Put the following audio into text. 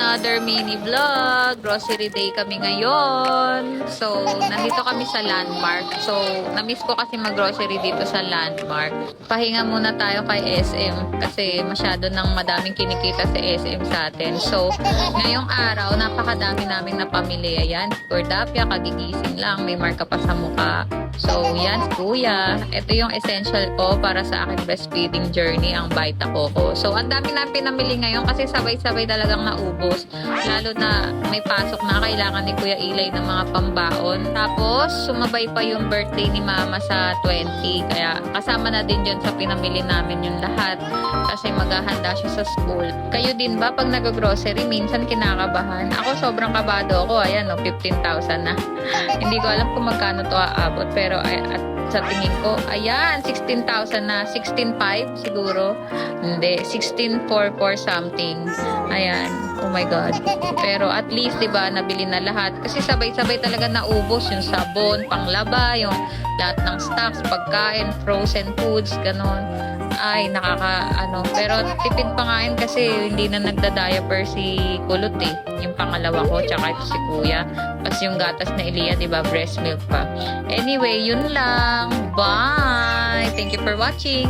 another mini vlog. Grocery day kami ngayon. So, nandito kami sa Landmark. So, na-miss ko kasi mag-grocery dito sa Landmark. Pahinga muna tayo kay SM kasi masyado nang madaming kinikita sa SM sa atin. So, ngayong araw, napakadami namin napamili. Ayan, Cordapia, kagigising lang. May marka pa sa mukha. So, yan, kuya. Ito yung essential ko para sa aking breastfeeding journey, ang Vita Coco. So, ang dami na pinamili ngayon kasi sabay-sabay talagang naubos. Lalo na may pasok na kailangan ni Kuya Ilay ng mga pambaon. Tapos, sumabay pa yung birthday ni Mama sa 20. Kaya, kasama na din dyan sa pinamili namin yung lahat. Kasi maghahanda siya sa school. Kayo din ba, pag nag-grocery, minsan kinakabahan? Ako, sobrang kabado ako. Ayan, 15,000 na. Hindi ko alam kung magkano to aabot. Pero at sa tingin ko, ayan, 16,000 na. 16,500 siguro. Hindi, 16,444 something. Ayan, oh my God. Pero at least, diba, nabili na lahat. Kasi sabay-sabay talaga naubos yung sabon, panglaba, yung lahat ng stocks, pagkain, frozen foods, ganon. Ay, pero tipid pa nga yun kasi hindi na nagda-diaper si Kulot eh. Yung pangalawa ko, tsaka ito si Kuya. Kasi yung gatas na Elia, diba, breast milk pa. Anyway, yun lang. Bye! Thank you for watching!